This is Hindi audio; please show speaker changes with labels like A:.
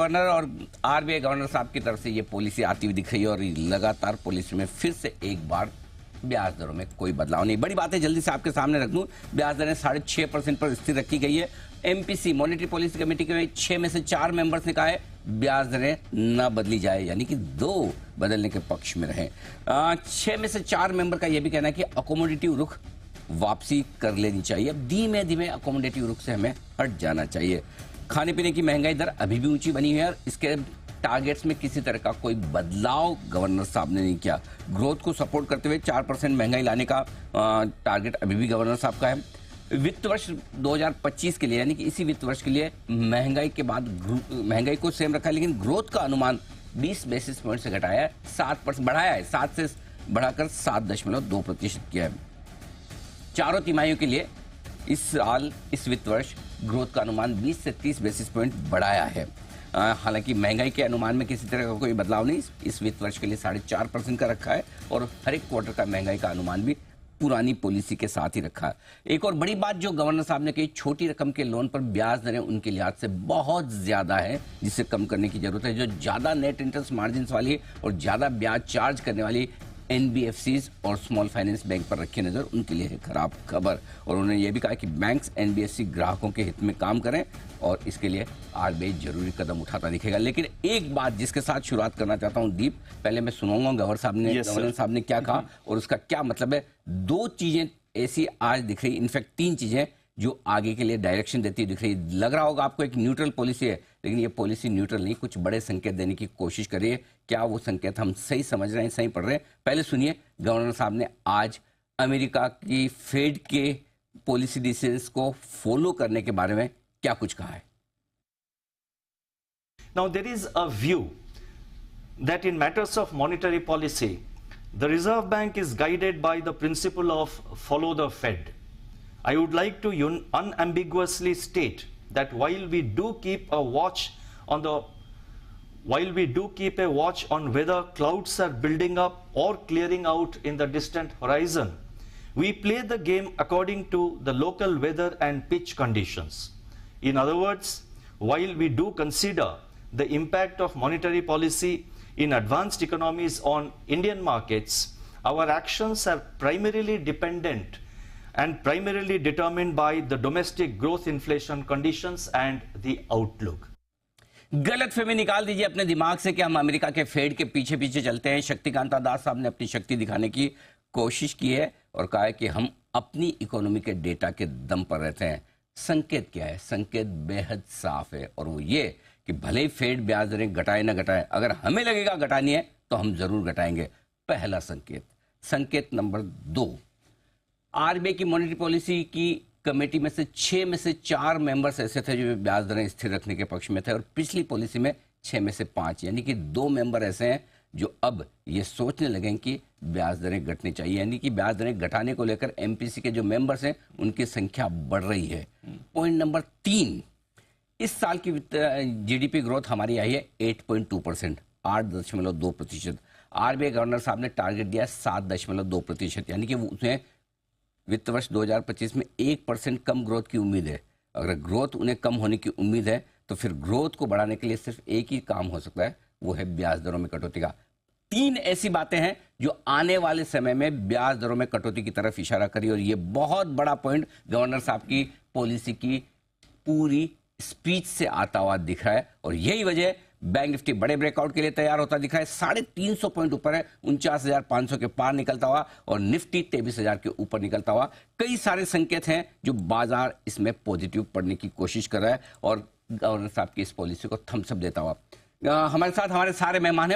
A: गवर्नर और आरबीआई गवर्नर साहब की तरफ से ये पॉलिसी आती हुई दिख रही है और लगातार पॉलिसी में फिर से एक बार ब्याज दरों में कोई बदलाव नहीं। बड़ी बात है, जल्दी से आपके सामने रख दूं, ब्याज दरें 6.5% पर स्थिर रखी गई है। एमपीसी मॉनेटरी पॉलिसी कमेटी के 6 में से 4 मेंबर्स ने कहा है ब्याज दरें न बदली जाए, यानी कि 2 बदलने के पक्ष में रहे। 6 में से 4 मेंबर का यह भी कहना है कि अकोमोडेटिव रुख वापसी कर लेनी चाहिए। अब धीमे धीमे अकोमोडेटिव रुख से हमें हट जाना चाहिए। खाने पीने की महंगाई दर अभी भी ऊंची बनी हुई है और इसके टारगेट्स में किसी तरह का कोई बदलाव गवर्नर साहब ने नहीं किया। ग्रोथ को सपोर्ट करते हुए 4% महंगाई लाने का टारगेट अभी भी गवर्नर साहब का है। वित्त वर्ष 2025 के लिए, यानी कि इसी वित्त वर्ष के लिए महंगाई के बाद महंगाई को सेम रखा है, लेकिन ग्रोथ का अनुमान 20 बेसिस पॉइंट से घटाया है, 7% बढ़ाया है, 7 से बढ़ाकर 7.2% किया है। चारों तिमाहियों के लिए इस साल इस वित्त वर्ष ग्रोथ का अनुमान 20 से 30 बेसिस पॉइंट बढ़ाया है। हालांकि महंगाई के अनुमान में किसी तरह का कोई बदलाव नहीं, इस वित्त वर्ष के लिए 4.5% का रखा है और हर एक क्वार्टर का महंगाई का अनुमान भी पुरानी पॉलिसी के साथ ही रखा है। एक और बड़ी बात जो गवर्नर साहब ने कही, छोटी रकम के लोन पर ब्याज दरें उनके लिहाज से बहुत ज्यादा है, जिसे कम करने की जरूरत है। जो ज्यादा नेट इंटरेस्ट मार्जिन वाली और ज्यादा ब्याज चार्ज करने वाली एनबीएफसीज और स्मॉल फाइनेंस बैंक पर रखी नजर उनके लिए है खराब खबर। और उन्होंने ये भी कहा कि बैंक्स एनबीएफसी ग्राहकों के हित में काम करें और इसके लिए आरबीआई जरूरी कदम उठाता दिखेगा। लेकिन एक बात जिसके साथ शुरुआत करना चाहता हूं दीप, पहले मैं सुनाऊंगा गवर्नर साहब ने क्या कहा और उसका क्या मतलब है। 2 चीजें ऐसी आज दिख रही, इनफैक्ट 3 चीजें जो आगे के लिए डायरेक्शन देती दिख रही। लग रहा होगा आपको एक न्यूट्रल पॉलिसी है, लेकिन ये पॉलिसी न्यूट्रल नहीं, कुछ बड़े संकेत देने की कोशिश कर रही है। क्या वो संकेत हम सही समझ रहे हैं, सही पढ़ रहे हैं? पहले सुनिए गवर्नर साहब ने आज अमेरिका की फेड के पॉलिसी डिसीजंस को फॉलो करने के बारे में क्या कुछ कहा है।
B: Now there is a view that in matters of monetary policy, the Reserve Bank is guided by the principle of follow the Fed. I would like to unambiguously state that while we do keep a watch on whether clouds are building up or clearing out in the distant horizon, we play the game according to the local weather and pitch conditions. In other words, while we do consider the impact of monetary policy in advanced economies on Indian markets, our actions are primarily dependent and primarily determined by the domestic growth inflation conditions and the outlook.
A: गलतफहमी निकाल दीजिए अपने दिमाग से कि हम अमेरिका के फेड के पीछे पीछे चलते हैं। शक्तिकांता दास साहब ने अपनी शक्ति दिखाने की कोशिश की है और कहा है कि हम अपनी इकोनॉमी के डेटा के दम पर रहते हैं। संकेत क्या है? संकेत बेहद साफ है और वो ये कि भले ही फेड ब्याज दरें घटाए ना घटाए, अगर हमें लगेगा घटानी है तो हम जरूर घटाएंगे। पहला संकेत। संकेत नंबर 2, आरबीआई की मॉनेटरी पॉलिसी की कमेटी में से 6 में से 4 मेंबर्स ऐसे थे जो ब्याज दरें स्थिर रखने के पक्ष में थे और पिछली पॉलिसी में 6 में से 5, यानी कि 2 मेंबर ऐसे हैं जो अब ये सोचने लगे कि ब्याज दरें घटनी चाहिए, यानी कि ब्याज दरें घटाने को लेकर एमपीसी के जो मेंबर्स हैं उनकी संख्या बढ़ रही है। पॉइंट नंबर 3, इस साल की जीडीपी ग्रोथ हमारी आई है 8.2%, 8.2%। आरबीआई गवर्नर साहब ने टारगेट दिया 7.2%, यानी कि उसमें वित्त वर्ष 2025 में 1% कम ग्रोथ की उम्मीद है। अगर ग्रोथ उन्हें कम होने की उम्मीद है तो फिर ग्रोथ को बढ़ाने के लिए सिर्फ एक ही काम हो सकता है, वो है ब्याज दरों में कटौती का। 3 ऐसी बातें हैं जो आने वाले समय में ब्याज दरों में कटौती की तरफ इशारा करी और ये बहुत बड़ा पॉइंट गवर्नर साहब की पॉलिसी की पूरी स्पीच से आता हुआ दिख रहा है और यही वजह बैंक निफ्टी बड़े ब्रेकआउट के लिए तैयार होता दिख रहा है। 350 पॉइंट ऊपर है, 49,500 के पार निकलता हुआ और निफ्टी 23,000 के ऊपर निकलता हुआ। कई सारे संकेत हैं जो बाजार इसमें पॉजिटिव पढ़ने की कोशिश कर रहा है और गवर्नर साहब की इस पॉलिसी को थम्स अप देता हुआ। हमारे साथ हमारे सारे मेहमान हैं।